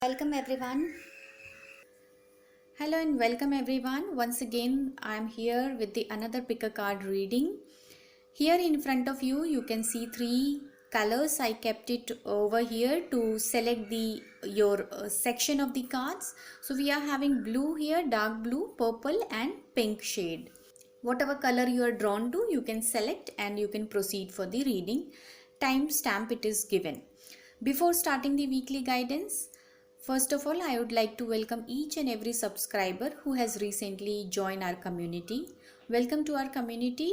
Welcome everyone. Hello and welcome everyone. Once again, I am here with the another pick a card reading. Here in front of you, you can see three colors. I kept it over here to select the your section of the cards. So we are having blue here, dark blue, purple and pink shade. Whatever color you are drawn to, you can select and you can proceed for the reading. Time stamp it is given. Before starting the weekly guidance, first of all, I would like to welcome each and every subscriber who has recently joined our community. Welcome to our community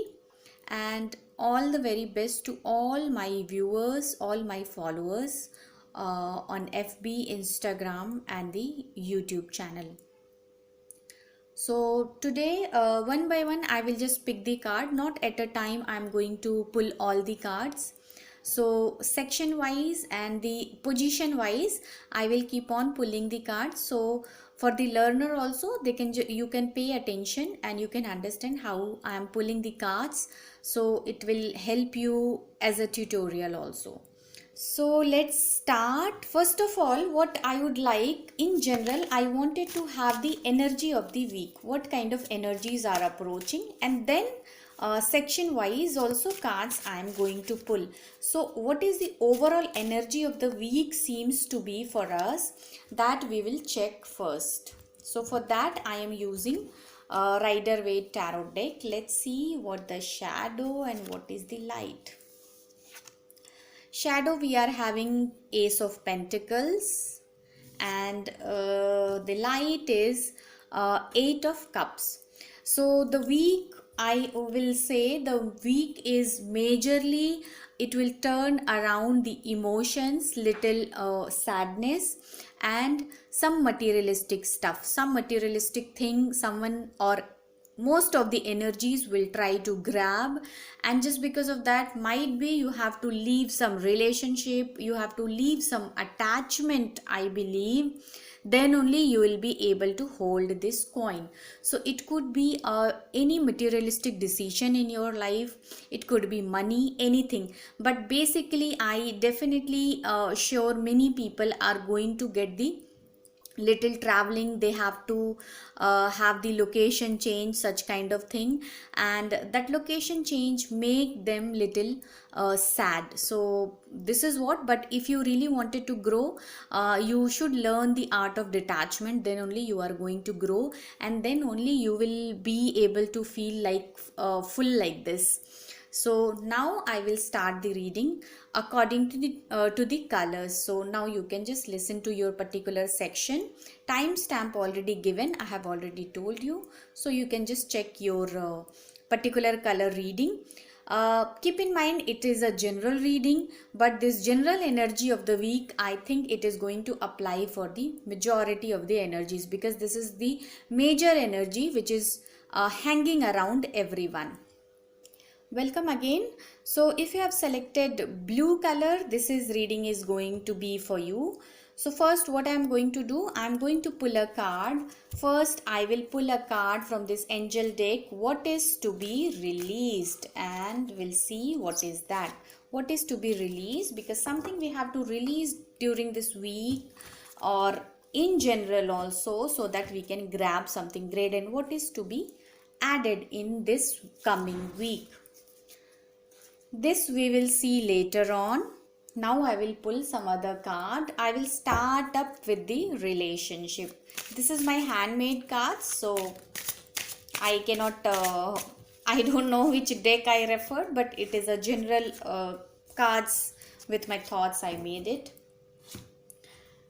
and all the very best to all my viewers, all my followers on FB, Instagram and the YouTube channel. So today one by one I will just pick the card, not at a time. I'm going to pull all the cards. So section wise and the position wise I will keep on pulling the cards. So for the learner also you can pay attention and you can understand how I am pulling the cards. So it will help you as a tutorial also. So let's start. First of all, what I would like in general, I wanted to have the energy of the week. What kind of energies are approaching, and then section wise also cards I am going to pull. So what is the overall energy of the week seems to be for us, that we will check first. So for that I am using Rider-Waite tarot deck. Let's see what the shadow and what is the light. Shadow, we are having Ace of Pentacles and the light is Eight of Cups. So the week, I will say the week is majorly, it will turn around the emotions, little sadness and some materialistic stuff, some materialistic thing someone or most of the energies will try to grab, and just because of that might be you have to leave some relationship, you have to leave some attachment, I believe. Then only you will be able to hold this coin. So it could be any materialistic decision in your life, it could be money, anything, but basically I definitely sure many people are going to get the little traveling, they have to have the location change, such kind of thing, and that location change make them little sad. So this is what, but if you really wanted to grow, you should learn the art of detachment, then only you are going to grow, and then only you will be able to feel like full like this. So now I will start the reading according to the colors. So now you can just listen to your particular section. Time stamp already given, I have already told you. So you can just check your particular color reading. Keep in mind it is a general reading, but this general energy of the week, I think it is going to apply for the majority of the energies, because this is the major energy which is hanging around everyone. Welcome again. So if you have selected blue color, this is reading is going to be for you. So first what I am going to do, I am going to pull a card. First I will pull a card from this angel deck, what is to be released, and we'll see what is that. What is to be released, because something we have to release during this week or in general also, so that we can grab something great, and what is to be added in this coming week. This we will see later on. Now I will pull some other card. I will start up with the relationship. This is my handmade cards, so I cannot, I don't know which deck I referred, but it is a general cards with my thoughts I made it.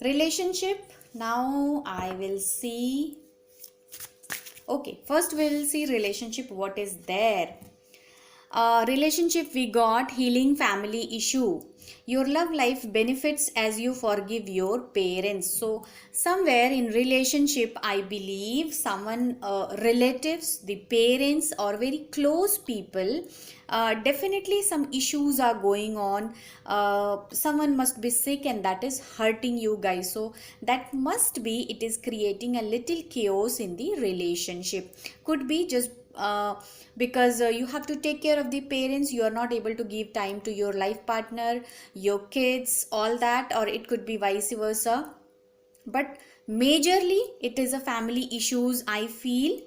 Relationship, now I will see. Okay, first we will see relationship, what is there. Relationship, we got healing family issue. Your love life benefits as you forgive your parents. So somewhere in relationship, I believe someone, relatives, the parents or very close people, definitely some issues are going on. Someone must be sick and that is hurting you guys. So that must be, it is creating a little chaos in the relationship. Could be just because you have to take care of the parents, you are not able to give time to your life partner, your kids, all that, or it could be vice versa. but majorly it is a family issues I feel,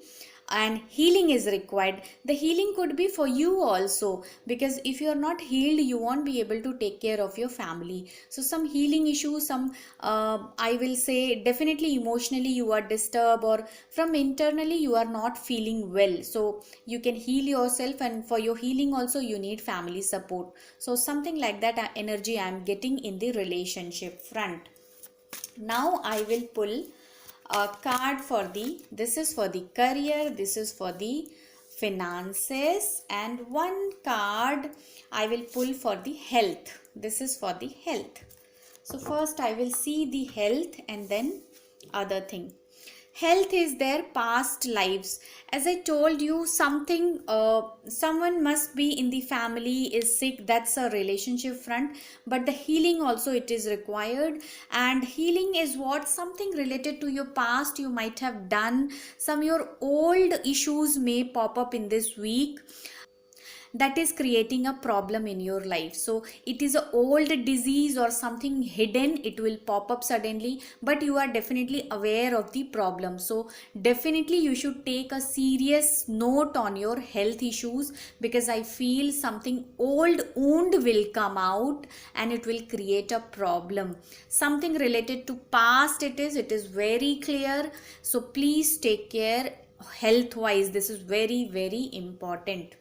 and healing is required. The healing could be for you also, because if you are not healed you won't be able to take care of your family. So some healing issues, some I will say definitely emotionally you are disturbed, or from internally you are not feeling well, so you can heal yourself, and for your healing also you need family support. So something like that energy I am getting in the relationship front. Now I will pull a card for the, this is for the career, this is for the finances, and one card I will pull for the health. This is for the health. So first I will see the health and then other thing. Health is their past lives. As I told you, something someone must be in the family is sick, that's a relationship front, but the healing also it is required. And healing is what, something related to your past you might have done, some your old issues may pop up in this week, that is creating a problem in your life. So it is a old disease or something hidden, it will pop up suddenly, but you are definitely aware of the problem. So definitely you should take a serious note on your health issues, because I feel something old wound will come out and it will create a problem. Something related to past, it is very clear. So please take care health wise, this is very very important.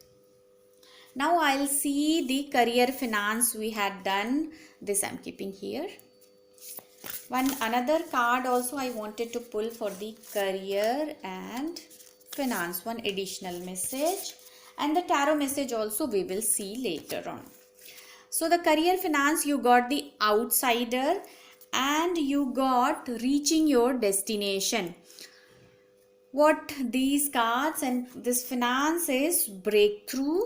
Now I'll see the career finance we had done. This I'm keeping here. One another card also I wanted to pull for the career and finance. One additional message. And the tarot message also we will see later on. So the career finance, you got the outsider and you got reaching your destination. What these cards and this finance is breakthrough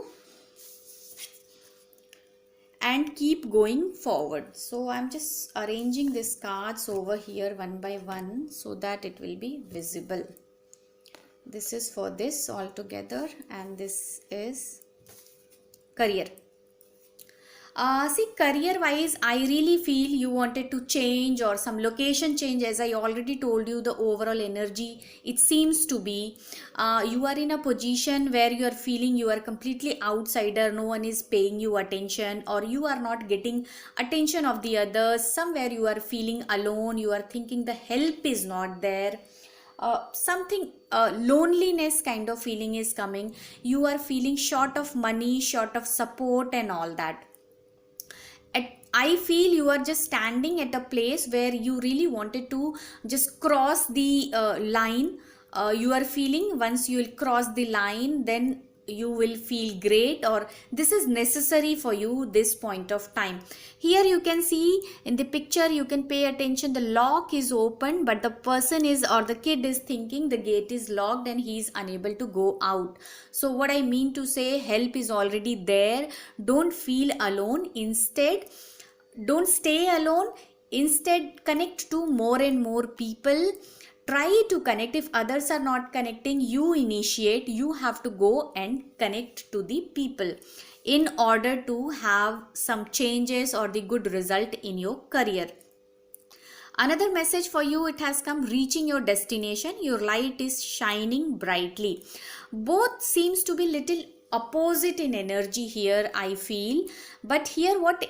and keep going forward. So I'm just arranging these cards over here one by one so that it will be visible. This is for this all together, and this is career. See, career wise I really feel you wanted to change or some location change. As I already told you, the overall energy it seems to be you are in a position where you are feeling you are completely outsider, no one is paying you attention, or you are not getting attention of the others. Somewhere you are feeling alone, you are thinking the help is not there. Something loneliness kind of feeling is coming. You are feeling short of money, short of support and all that. I feel you are just standing at a place where you really wanted to just cross the line. You are feeling once you will cross the line, then you will feel great, or this is necessary for you this point of time. Here you can see in the picture, you can pay attention, the lock is open, but the person is, or the kid is thinking the gate is locked and he is unable to go out. So what I mean to say, help is already there. Don't feel alone. Instead, don't stay alone. Instead, connect to more and more people. Try to connect. If others are not connecting, you initiate. You have to go and connect to the people in order to have some changes or the good result in your career. Another message for you, it has come, reaching your destination. Your light is shining brightly. Both seems to be little opposite in energy here, I feel. But here what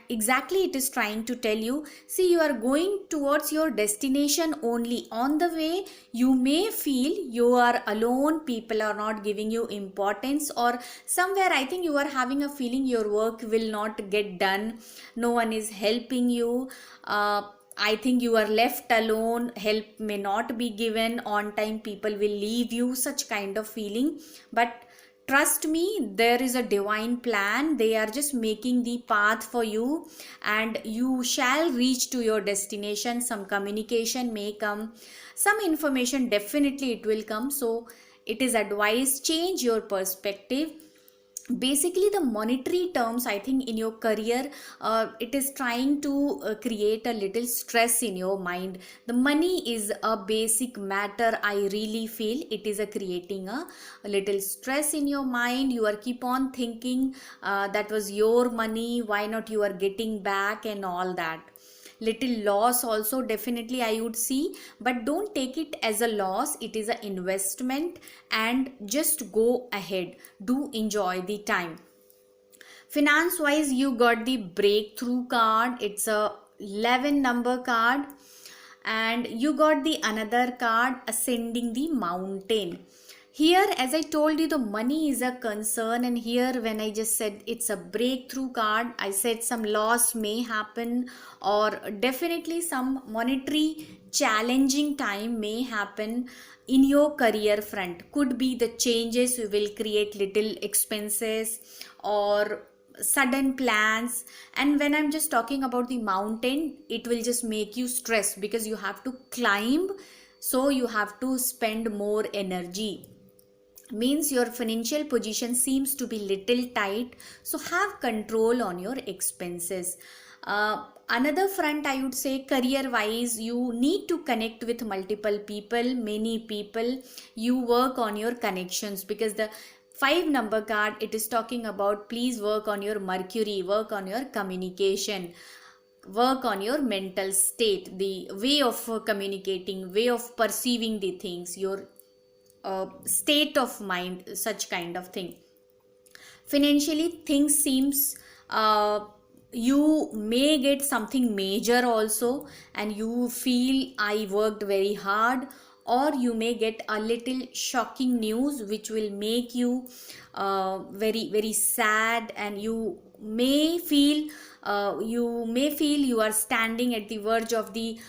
exactly it is trying to tell you, see, you are going towards your destination only. On the way you may feel you are alone, people are not giving you importance, or somewhere I think you are having a feeling your work will not get done, no one is helping you. I think you are left alone, help may not be given on time, people will leave you, such kind of feeling. But trust me, there is a divine plan. They are just making the path for you and you shall reach to your destination. Some communication may come, some information definitely it will come. So it is advised, change your perspective. Basically the monetary terms, I think in your career it is trying to create a little stress in your mind. The money is a basic matter, I really feel it is a creating a little stress in your mind. You are keep on thinking that was your money, why not you are getting back and all that. little loss also definitely I would see, but don't take it as a loss. It is an investment, and just go ahead, do enjoy the time. Finance wise, you got the breakthrough card. It's a 11 number card, and you got the another card, ascending the mountain. Here, as I told you, the money is a concern, and here when I just said it's a breakthrough card, I said some loss may happen, or definitely some monetary challenging time may happen in your career front. Could be the changes will create little expenses or sudden plans. And when I'm just talking about the mountain, it will just make you stress because you have to climb, so you have to spend more energy. Means your financial position seems to be little tight, so have control on your expenses. Another front, I would say, career wise, you need to connect with multiple people, many people. You work on your connections, because the 5 number card, it is talking about please work on your Mercury, work on your communication, work on your mental state, the way of communicating, way of perceiving the things, your state of mind, such kind of thing. Financially, things seems you may get something major also, and you feel I worked very hard, or you may get a little shocking news which will make you very very sad, and you may feel you are standing at the verge of the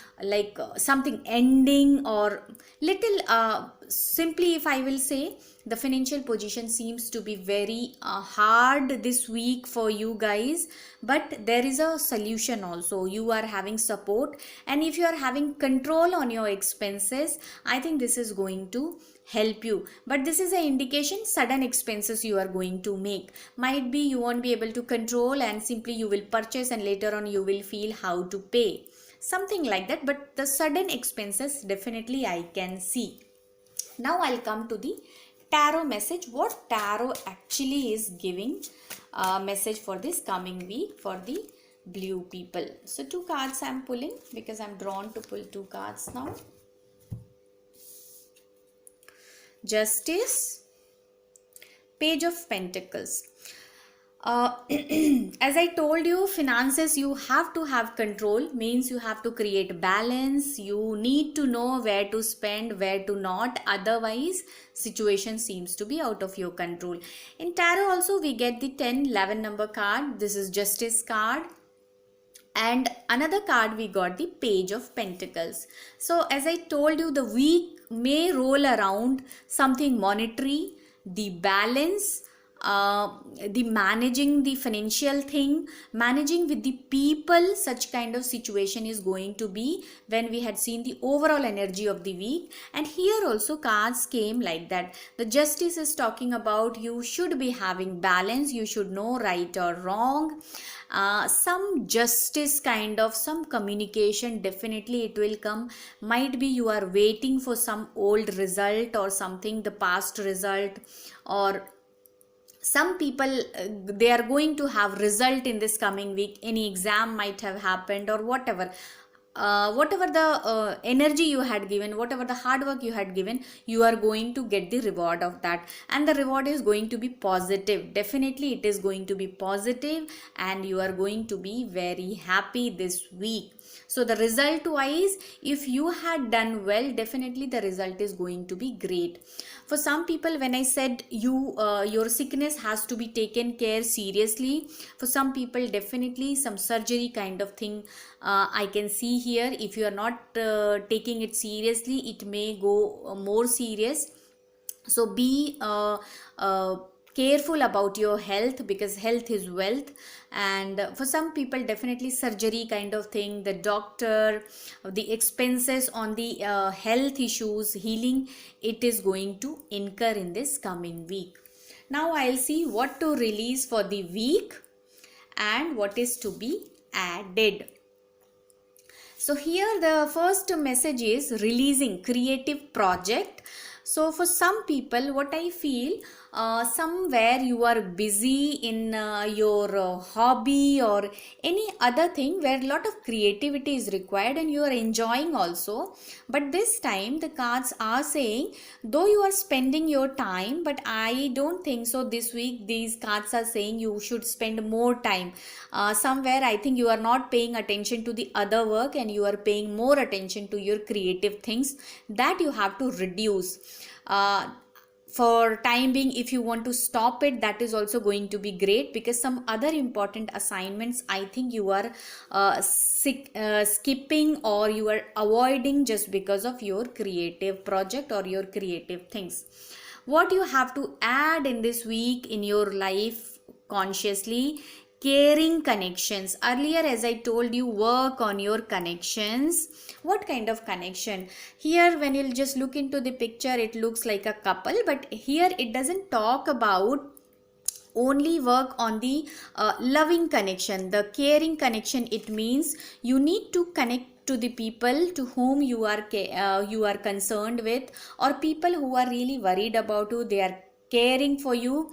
something ending, or little simply if I will say, the financial position seems to be very hard this week for you guys, but there is a solution also. You are having support, and if you are having control on your expenses, I think this is going to help you. But this is an indication sudden expenses you are going to make. Might be you won't be able to control, and simply you will purchase, and later on you will feel how to pay, something like that. But the sudden expenses definitely I can see. Now I'll come to the tarot message, what tarot actually is giving message for this coming week for the blue people. So 2 cards I'm pulling, because I'm drawn to pull 2 cards now. Justice, Page of Pentacles. As I told you, finances, you have to have control, means you have to create balance. You need to know where to spend, where to not, otherwise situation seems to be out of your control. In tarot also we get the 10-11 number card. This is Justice card. And another card we got the Page of Pentacles. So as I told you, the week may roll around something monetary, the balance, the managing the financial thing, managing with the people, such kind of situation is going to be when we had seen the overall energy of the week. And here also cards came like that. The Justice is talking about you should be having balance, you should know right or wrong. Some justice kind of, some communication, definitely it will come. Might be you are waiting for some old result or something, the past result, or some people they are going to have result in this coming week. Any exam might have happened, or whatever. Whatever the energy you had given, whatever the hard work you had given, you are going to get the reward of that, and the reward is going to be positive. Definitely it is going to be positive, and you are going to be very happy this week. So the result wise, if you had done well, definitely the result is going to be great. For some people, when I said your sickness has to be taken care seriously, for some people definitely some surgery kind of thing I can see here. If you are not taking it seriously, it may go more serious. So be careful about your health, because health is wealth. And for some people definitely surgery kind of thing, the doctor, the expenses on the health issues, healing, it is going to incur in this coming week. Now I'll see what to release for the week and what is to be added. So here the first message is releasing creative project. So for some people, what I feel, somewhere you are busy in your hobby or any other thing where a lot of creativity is required and you are enjoying also. But this time the cards are saying, though you are spending your time, but I don't think so this week. These cards are saying you should spend more time. Somewhere I think you are not paying attention to the other work and you are paying more attention to your creative things, that you have to reduce. For time being, if you want to stop it, that is also going to be great, because some other important assignments I think you are skipping or you are avoiding just because of your creative project or your creative things. What you have to add in this week in your life consciously: caring connections. Earlier, as I told you, work on your connections. What kind of connection? Here, when you'll just look into the picture, it looks like a couple, but here it doesn't talk about only work on the loving connection, the caring connection. It means you need to connect to the people to whom you are concerned with, or people who are really worried about you, they are caring for you,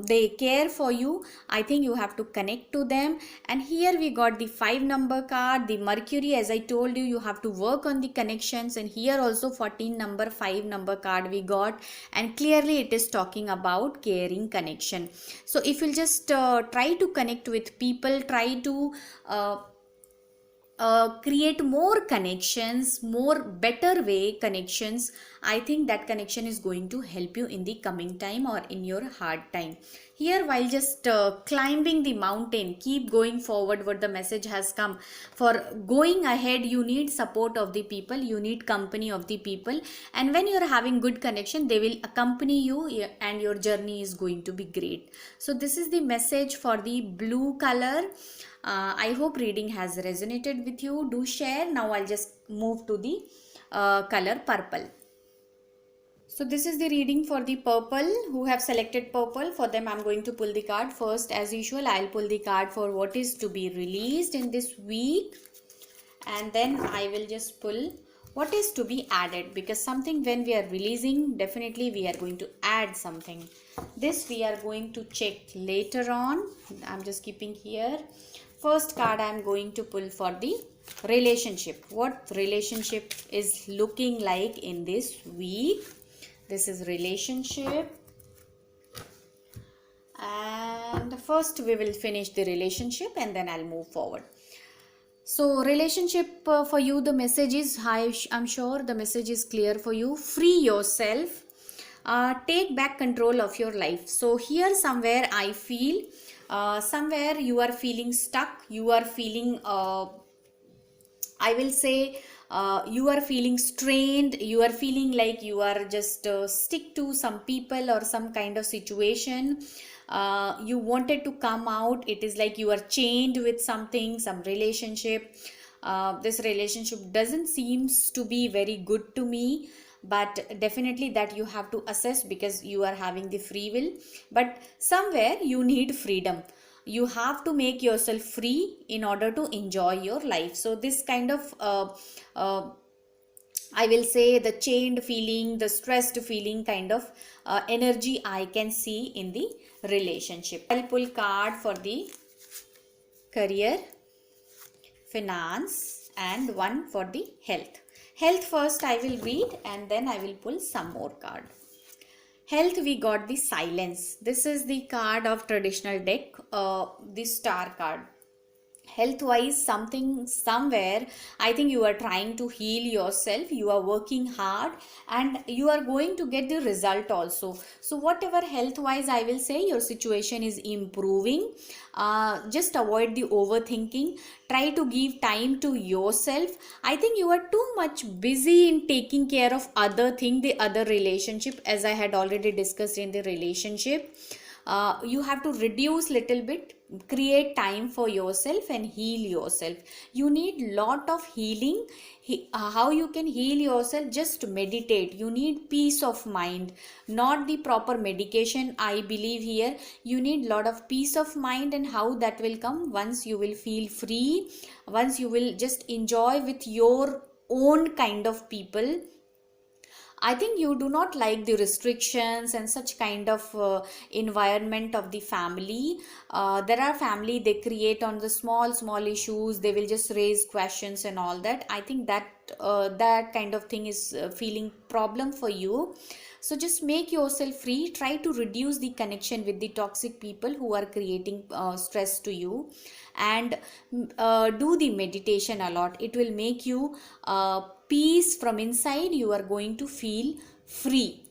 they care for you. I think you have to connect to them. And here we got the 5 number card, the Mercury. As I told you, you have to work on the connections. And here also 14 number 5 number card we got, and clearly it is talking about caring connection. So if you'll just try to connect with people, try to create more connections, more better way connections, I think that connection is going to help you in the coming time or in your hard time. Here, while just climbing the mountain, keep going forward, what the message has come. For going ahead, you need support of the people, you need company of the people, and when you are having good connection, they will accompany you and your journey is going to be great. So this is the message for the blue color. I hope reading has resonated with you. Do share. Now I'll just move to the color purple. So this is the reading for the purple. Who have selected purple, for them I'm going to pull the card. First, as usual, I'll pull the card for what is to be released in this week, and then I will just pull what is to be added, because something when we are releasing, definitely we are going to add something. This we are going to check later on. I'm just keeping here. First card I am going to pull for the relationship. What relationship is looking like in this week? This is relationship. And first we will finish the relationship and then I'll move forward. So relationship, for you, the message is, I'm sure the message is clear for you. Free yourself. Take back control of your life. So here somewhere I feel, somewhere you are feeling stuck. You are feeling, I will say, you are feeling strained. You are feeling like you are just stick to some people or some kind of situation. You wanted to come out. It is like you are chained with something, some relationship. This relationship doesn't seems to be very good to me, but definitely that you have to assess, because you are having the free will. But somewhere you need freedom. You have to make yourself free in order to enjoy your life. So this kind of I will say the chained feeling, the stressed feeling kind of energy I can see in the relationship. I'll pull card for the career, finance, and one for the health. Health first I will read and then I will pull some more card. Health, we got the silence. This is the card of traditional deck, the star card. Health wise, something somewhere I think you are trying to heal yourself. You are working hard and you are going to get the result also. So whatever health wise I will say, your situation is improving. Just avoid the overthinking. Try to give time to yourself. I think you are too much busy in taking care of other thing, the other relationship, as I had already discussed in the relationship. You have to reduce little bit, create time for yourself and heal yourself. You need lot of healing. How you can heal yourself? Just meditate. You need peace of mind, not the proper medication. I believe here you need lot of peace of mind, and how that will come once you will feel free, once you will just enjoy with your own kind of people. I think you do not like the restrictions and such kind of environment of the family. There are family, they create on the small issues, they will just raise questions and all that. I think that that kind of thing is feeling problem for you. So just make yourself free, try to reduce the connection with the toxic people who are creating stress to you, and do the meditation a lot. It will make you peace from inside. You are going to feel free.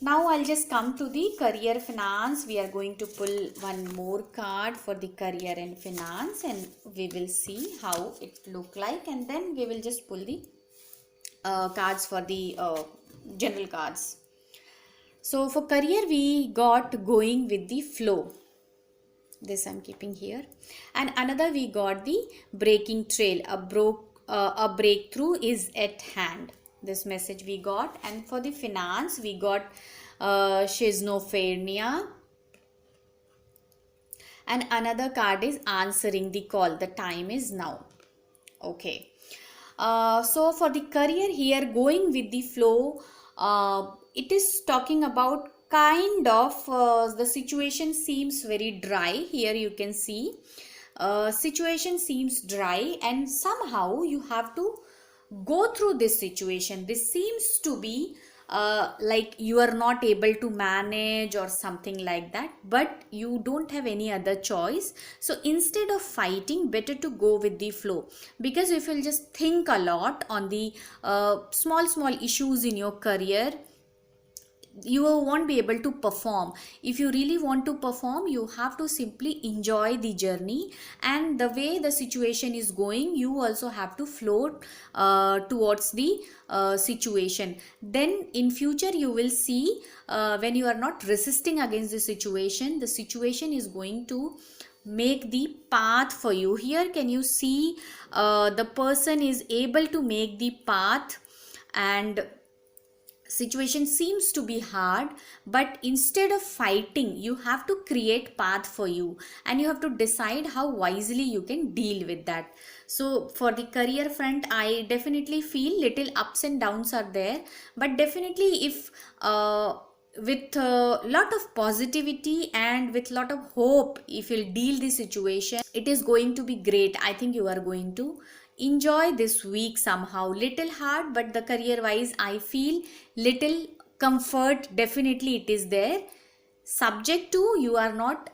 Now I'll just come to the career finance. We are going to pull one more card for the career and finance, and we will see how it look like, and then we will just pull the cards for the general cards. So for career we got going with the flow. This I'm keeping here. And another we got the breaking trail. A breakthrough is at hand. This message we got. And for the finance we got schizophrenia. And another card is answering the call. The time is now. Okay. So for the career here, going with the flow, it is talking about kind of the situation seems very dry. Here you can see situation seems dry, and somehow you have to go through this situation. This seems to be like you are not able to manage or something like that, but you don't have any other choice. So instead of fighting, better to go with the flow, because if you'll just think a lot on the small issues in your career, you won't be able to perform. If you really want to perform, you have to simply enjoy the journey, and the way the situation is going, you also have to float towards the situation. Then in future you will see when you are not resisting against the situation is going to make the path for you. Here can you see the person is able to make the path, and situation seems to be hard, but instead of fighting, you have to create path for you, and you have to decide how wisely you can deal with that. So for the career front, I definitely feel little ups and downs are there, but definitely if with a lot of positivity and with lot of hope, if you'll deal the situation, it is going to be great. I think you are going to enjoy this week somehow. Little hard, but the career wise I feel little comfort definitely it is there, subject to you are not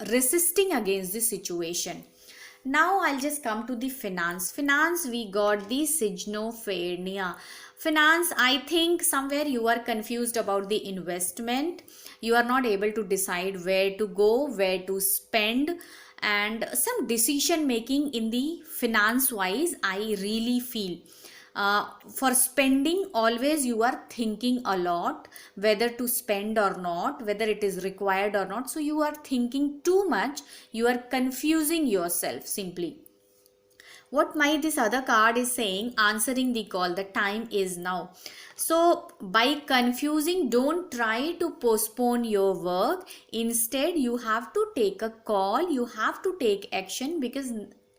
resisting against the situation. Now I'll just come to the finance. We got the schizophrenia. Finance, I think somewhere you are confused about the investment. You are not able to decide where to go, where to spend, and some decision making in the finance wise I really feel. For spending, always you are thinking a lot whether to spend or not, whether it is required or not. So you are thinking too much, you are confusing yourself simply. What my this other card is saying, answering the call, the time is now. So by confusing, don't try to postpone your work. Instead you have to take a call, you have to take action, because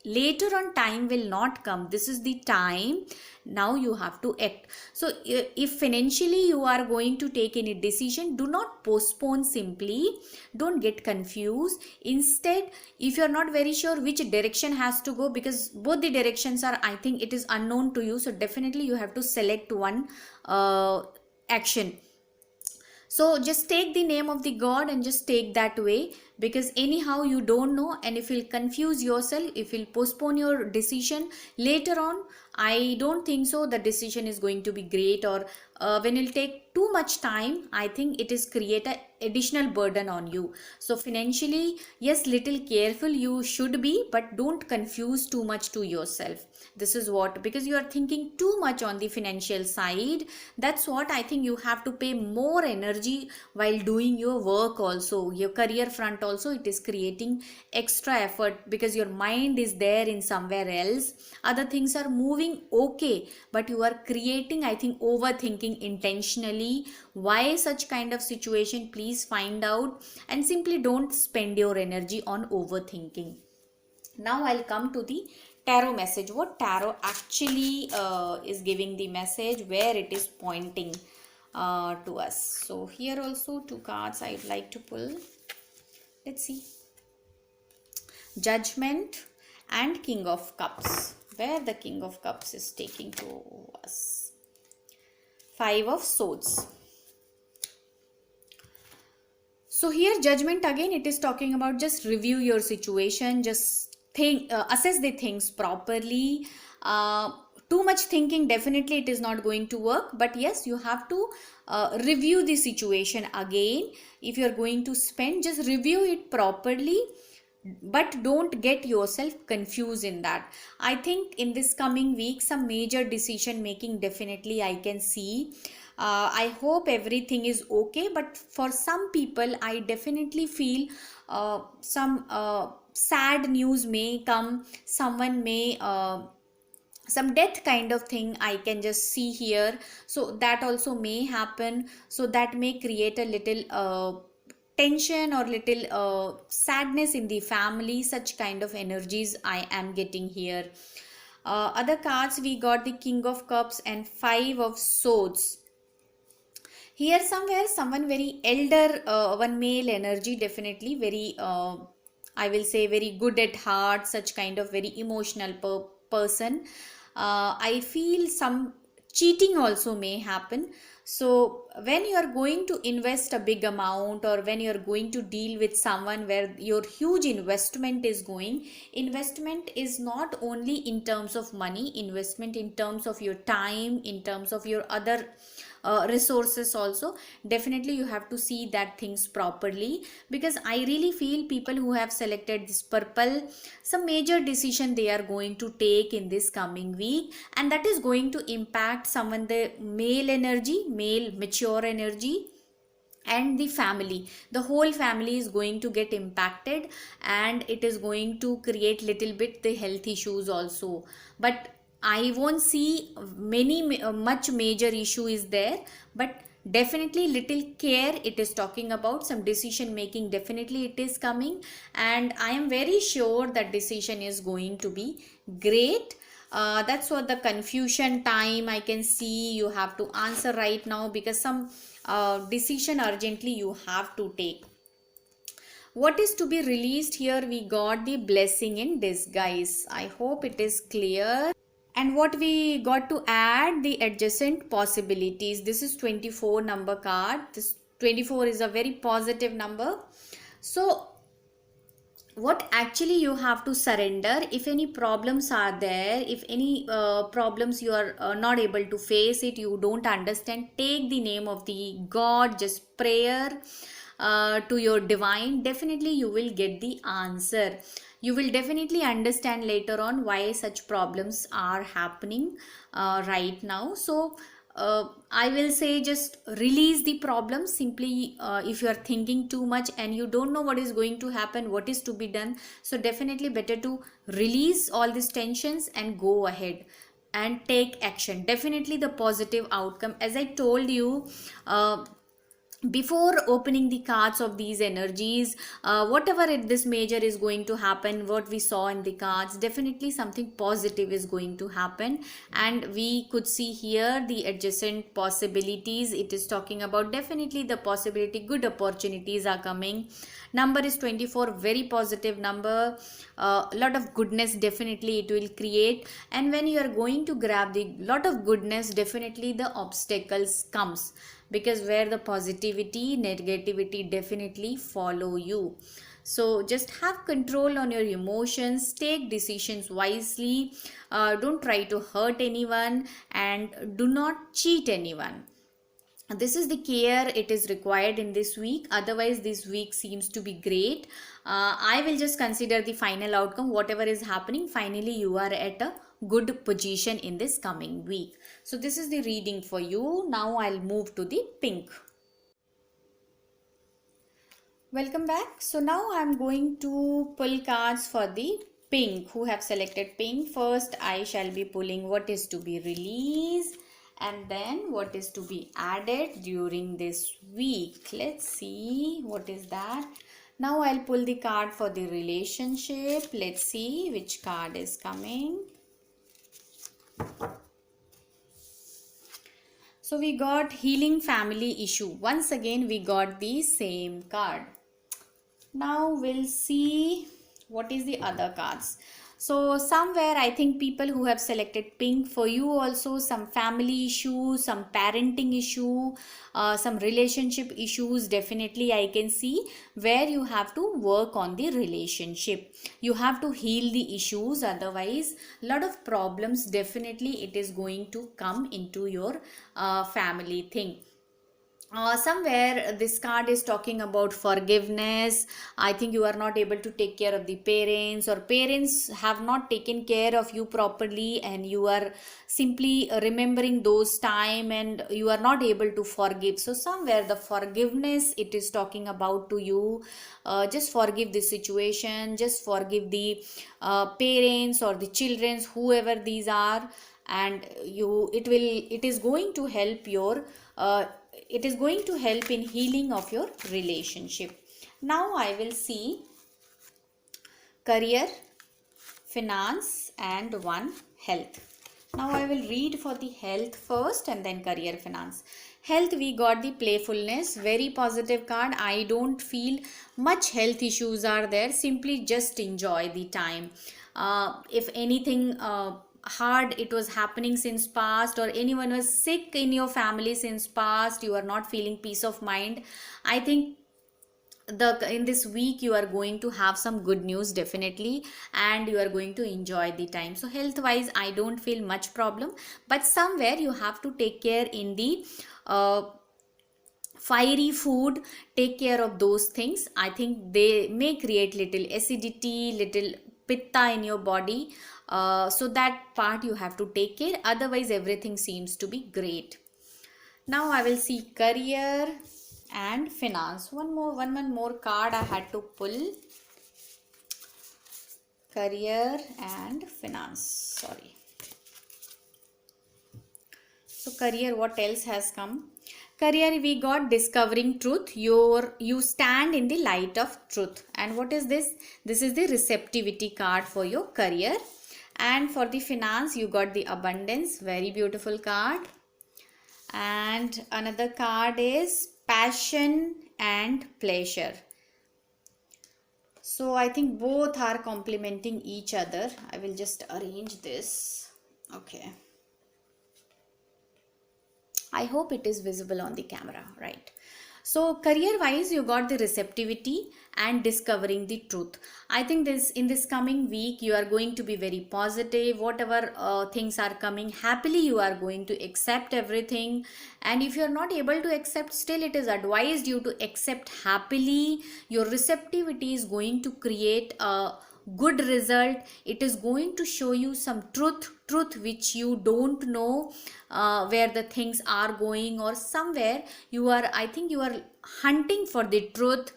later on time will not come. This is the time, now you have to act. So if financially you are going to take any decision, do not postpone simply, don't get confused. Instead, if you are not very sure which direction has to go, because both the directions are, I think it is unknown to you, so definitely you have to select one action. So just take the name of the God and just take that way, because anyhow you don't know, and if you'll confuse yourself, if you'll postpone your decision later on, I don't think so the decision is going to be great. Or when you'll take too much time, I think it is create a additional burden on you. So financially, yes, little careful you should be, but don't confuse too much to yourself. This is what, because you are thinking too much on the financial side, that's what I think you have to pay more energy while doing your work also, your career front also. It is creating extra effort because your mind is there in somewhere else, other things are moving okay, but you are creating, I think, overthinking intentionally. Why such kind of situation? Please find out, and simply don't spend your energy on overthinking. Now I'll come to the tarot message, what tarot actually is giving the message, where it is pointing to us. So here also 2 cards I'd like to pull. Let's see. Judgment and King of Cups, where the King of Cups is taking to us. 5 of Swords. So here Judgment, again it is talking about just review your situation, just think, assess the things properly. Too much thinking, definitely it is not going to work, but yes, you have to review the situation again. If you are going to spend, just review it properly, but don't get yourself confused in that. I think in this coming week some major decision making definitely I can see. I hope everything is okay, but for some people I definitely feel some sad news may come. Someone may some death kind of thing I can just see here, so that also may happen. So that may create a little tension or little sadness in the family. Such kind of energies I am getting here. Other cards, we got the King of Cups and 5 of Swords. Here somewhere someone very elder, one male energy, definitely very I will say very good at heart, such kind of very emotional person. I feel some cheating also may happen. So when you are going to invest a big amount, or when you are going to deal with someone where your huge investment is going, investment is not only in terms of money, investment in terms of your time, in terms of your other resources also. Definitely you have to see that things properly, because I really feel people who have selected this purple, some major decision they are going to take in this coming week, and that is going to impact someone, the male energy, male mature energy, and the family. The whole family is going to get impacted, and it is going to create little bit the health issues also. But I won't see much major issue is there, but definitely little care it is talking about. Some decision making definitely it is coming, and I am very sure that decision is going to be great. That's what the confusion time I can see. You have to answer right now, because some decision urgently you have to take. What is to be released here? We got the Blessing in Disguise. I hope it is clear. And what we got to add, the Adjacent Possibilities. This is 24 number card. This 24 is a very positive number. So what actually you have to surrender, if any problems are there, if any problems you are not able to face it, you don't understand, take the name of the God, just prayer to your divine. Definitely you will get the answer. You will definitely understand later on why such problems are happening right now. So I will say just release the problem. Simply if you are thinking too much and you don't know what is going to happen, what is to be done, so definitely better to release all these tensions and go ahead and take action. Definitely the positive outcome, as I told you before opening the cards of these energies, whatever this major is going to happen, what we saw in the cards, definitely something positive is going to happen. And we could see here the Adjacent Possibilities. It is talking about definitely the possibility, good opportunities are coming. Number is 24, very positive number. A lot of goodness definitely it will create. And when you are going to grab the lot of goodness, definitely the obstacles comes, because where the positivity, negativity definitely follow you. So just have control on your emotions, take decisions wisely, don't try to hurt anyone, and do not cheat anyone. This is the care it is required in this week. Otherwise this week seems to be great. I will just consider the final outcome. Whatever is happening, finally you are at a good position in this coming week. So this is the reading for you. Now I'll move to the pink. Welcome back. So now I'm going to pull cards for the pink, who have selected pink. First I shall be pulling what is to be released, and then what is to be added during this week. Let's see what is that. Now I'll pull the card for the relationship. Let's see which card is coming. So we got healing family issue. Once again we got the same card. Now we'll see what is the other cards. So somewhere I think people who have selected pink, for you also some family issue, some parenting issue, some relationship issues definitely I can see, where you have to work on the relationship. You have to heal the issues, otherwise lot of problems definitely it is going to come into your family thing. Somewhere this card is talking about forgiveness. I think you are not able to take care of the parents, or parents have not taken care of you properly, and you are simply remembering those time and you are not able to forgive. So somewhere the forgiveness it is talking about to you. Just forgive the situation, just forgive the parents or the children, whoever these are, and it is going to help your it is going to help in healing of your relationship. Now I will see career, finance, and one health. Now I will read for the health first and then career, finance. Health, we got the playfulness, very positive card. I don't feel much health issues are there. Simply just enjoy the time. If anything hard it was happening since past, or anyone was sick in your family since past, you are not feeling peace of mind, I think in this week you are going to have some good news definitely, and you are going to enjoy the time. So health wise I don't feel much problem, but somewhere you have to take care in the fiery food, take care of those things. I think they may create little acidity, little pitta in your body, so that part you have to take care, otherwise everything seems to be great. Now I will see career and finance. One more card I had to pull. Career and finance, sorry. So career, what else has come? Career, we got discovering truth. You stand in the light of truth. And what is this? This is the receptivity card for your career. And for the finance, you got the abundance, very beautiful card. And another card is passion and pleasure. So I think both are complementing each other. I will just arrange this. Okay. I hope it is visible on the camera, right? So career wise you got the receptivity and discovering the truth. I think in this coming week you are going to be very positive. Whatever things are coming, happily you are going to accept everything. And if you are not able to accept, still it is advised you to accept happily. Your receptivity is going to create a good result. It is going to show you some truth which you don't know where the things are going, or somewhere I think you are hunting for the truth.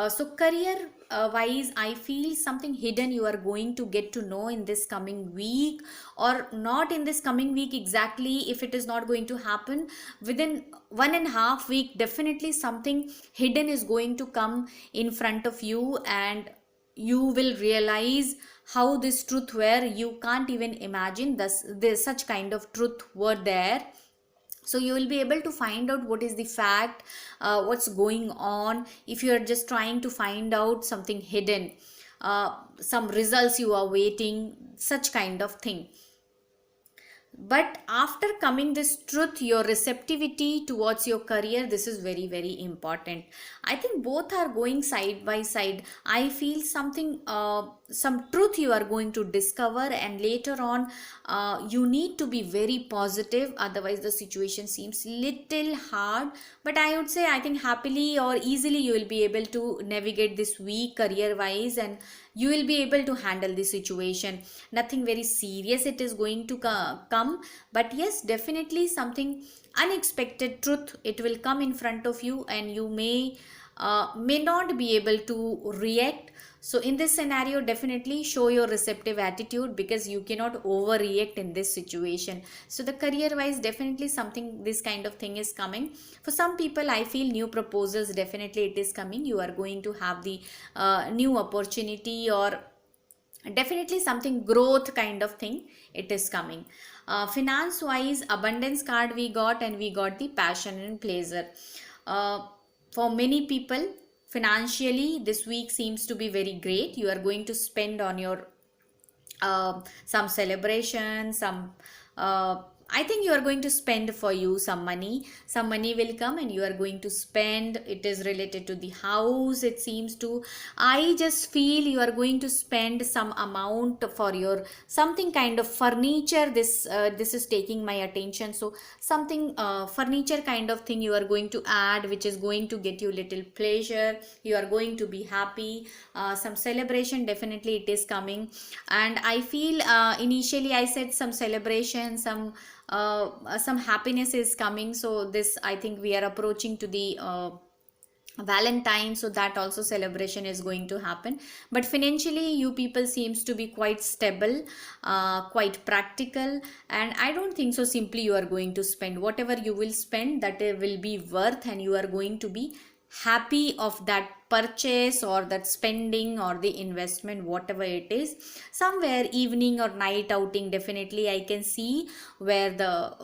So career wise I feel something hidden you are going to get to know in this coming week, or not in this coming week exactly. If it is not going to happen within 1.5 weeks, definitely something hidden is going to come in front of you, and you will realize how this truth were. You can't even imagine this such kind of truth were there. So you will be able to find out what is the fact, what's going on. If you are just trying to find out something hidden, some results you are waiting, such kind of thing. But after coming this truth, your receptivity towards your career, this is very, very important. I think both are going side by side. I feel something, some truth you are going to discover, and later on, you need to be very positive. Otherwise, the situation seems little hard. But I would say, I think happily or easily you will be able to navigate this week career-wise, and you will be able to handle the situation. Nothing very serious it is going to come, but yes, definitely something unexpected truth it will come in front of you, and you may not be able to react. So in this scenario, definitely show your receptive attitude, because you cannot overreact in this situation. So the career wise, definitely something, this kind of thing is coming. For some people, I feel new proposals, definitely it is coming. You are going to have the new opportunity, or definitely something growth kind of thing, it is coming. Finance wise, abundance card we got, and we got the passion and pleasure. uh, for many people, financially this week seems to be very great. You are going to spend on your some celebration, some I think you are going to spend for you some money. Some money will come and you are going to spend. It is related to the house, it seems to. I just feel you are going to spend some amount for your something kind of furniture. This is taking my attention. So something furniture kind of thing you are going to add, which is going to get you little pleasure. You are going to be happy. Some celebration, definitely it is coming. And I feel initially I said some celebration, some happiness is coming. So this, I think we are approaching to the Valentine, so that also celebration is going to happen. But financially, you people seems to be quite stable, quite practical, and I don't think so simply you are going to spend whatever you will spend, that will be worth, and you are going to be happy of that purchase or that spending or the investment, whatever it is. Somewhere evening or night outing, definitely I can see where the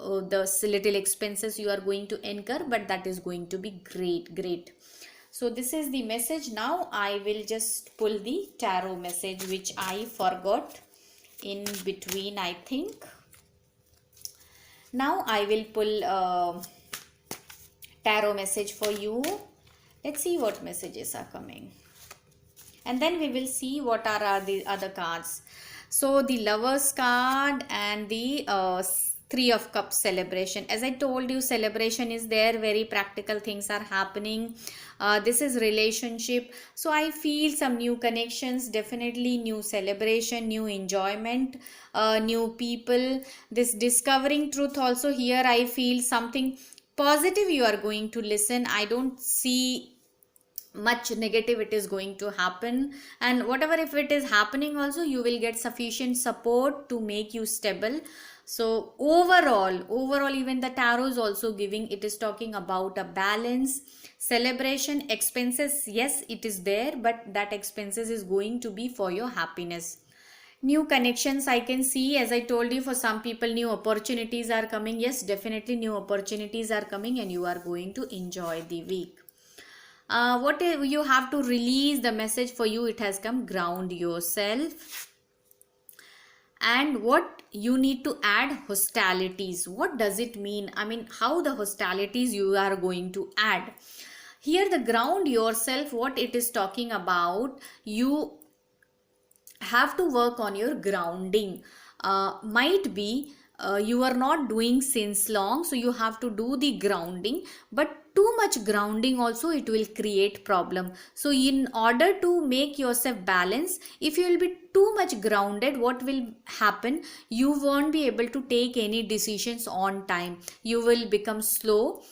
little expenses you are going to incur, but that is going to be great. So this is the message. Now I will just pull the tarot message, which I forgot in between, I think. Now I will pull tarot message for you. Let's see what messages are coming. And then we will see what are the other cards. So the Lovers card and the Three of Cups celebration. As I told you, celebration is there. Very practical things are happening. This is relationship. So I feel some new connections, definitely new celebration, new enjoyment, new people. This discovering truth also, here I feel something positive you are going to listen. I don't see much negative it is going to happen, and whatever if it is happening also, you will get sufficient support to make you stable. So overall, even the tarot is also giving, it is talking about a balance. Celebration, expenses, yes it is there, but that expenses is going to be for your happiness. New connections I can see, as I told you, for some people new opportunities are coming. Yes, definitely new opportunities are coming, and you are going to enjoy the week. What you have to release, the message for you, it has come, ground yourself. And what you need to add, hostilities. What does it mean? I mean, how the hostilities you are going to add here? The ground yourself, what it is talking about, you have to work on your grounding. Might be you are not doing since long, so you have to do the grounding, but too much grounding also, it will create problem. So in order to make yourself balance, if you will be too much grounded, what will happen? You won't be able to take any decisions on time. You will become slow.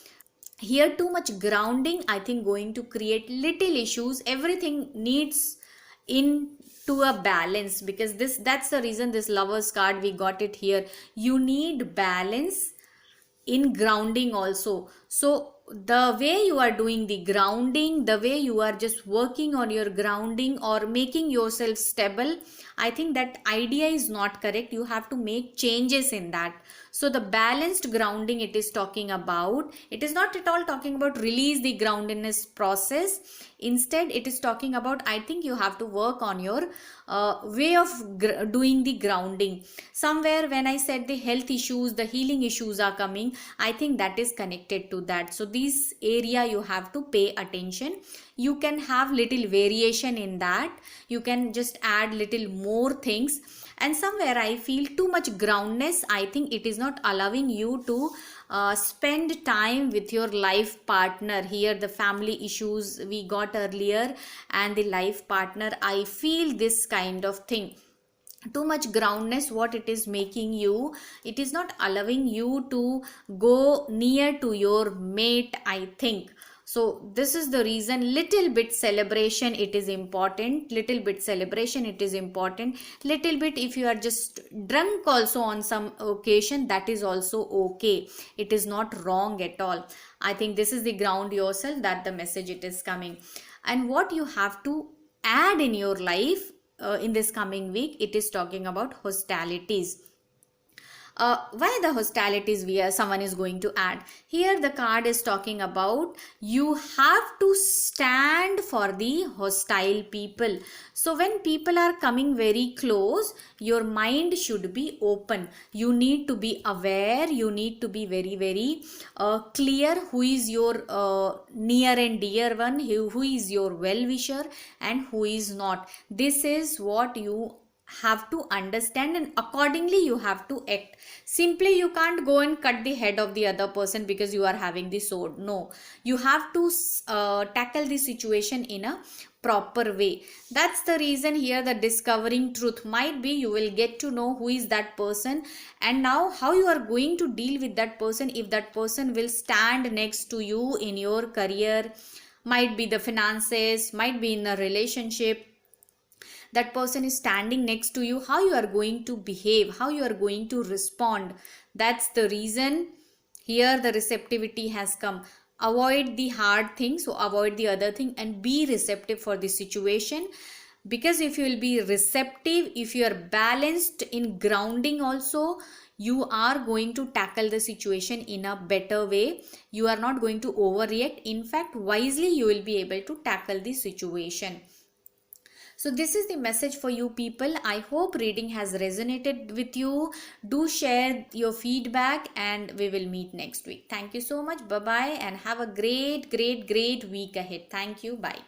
Here too much grounding, I think, going to create little issues. Everything needs into a balance, because that's the reason this Lovers card we got it here. You need balance in grounding also. So the way you are doing the grounding, the way you are just working on your grounding or making yourself stable, I think that idea is not correct. You have to make changes in that. So the balanced grounding it is talking about, it is not at all talking about release the groundedness process. Instead it is talking about, I think you have to work on your way of doing the grounding. Somewhere when I said the health issues, the healing issues are coming, I think that is connected to that. So this area you have to pay attention. You can have little variation in that. You can just add little more things. And somewhere I feel too much groundness, I think it is not allowing you to spend time with your life partner. Here the family issues we got earlier and the life partner, I feel this kind of thing. Too much groundness, what it is making you, it is not allowing you to go near to your mate, I think. So this is the reason, little bit celebration it is important, little bit celebration it is important, little bit if you are just drunk also on some occasion, that is also okay, it is not wrong at all. I think this is the ground yourself, that the message it is coming. And what you have to add in your life in this coming week, it is talking about hostilities. Why the hostilities we are someone is going to add here? The card is talking about you have to stand for the hostile people. So when people are coming very close, your mind should be open, you need to be aware, you need to be very clear who is your near and dear one, who is your well wisher and who is not. This is what you have to understand, and accordingly you have to act. Simply you can't go and cut the head of the other person because you are having the sword. No, you have to tackle the situation in a proper way. That's the reason here the discovering truth might be you will get to know who is that person, and now how you are going to deal with that person. If that person will stand next to you in your career, might be the finances, might be in a relationship, that person is standing next to you, how you are going to behave, how you are going to respond. That's the reason here the receptivity has come. Avoid the hard thing, so avoid the other thing and be receptive for the situation. Because if you will be receptive, if you are balanced in grounding also, you are going to tackle the situation in a better way. You are not going to overreact. In fact, wisely you will be able to tackle the situation. So this is the message for you people. I hope reading has resonated with you. Do share your feedback and we will meet next week. Thank you so much. Bye bye and have a great week ahead. Thank you. Bye.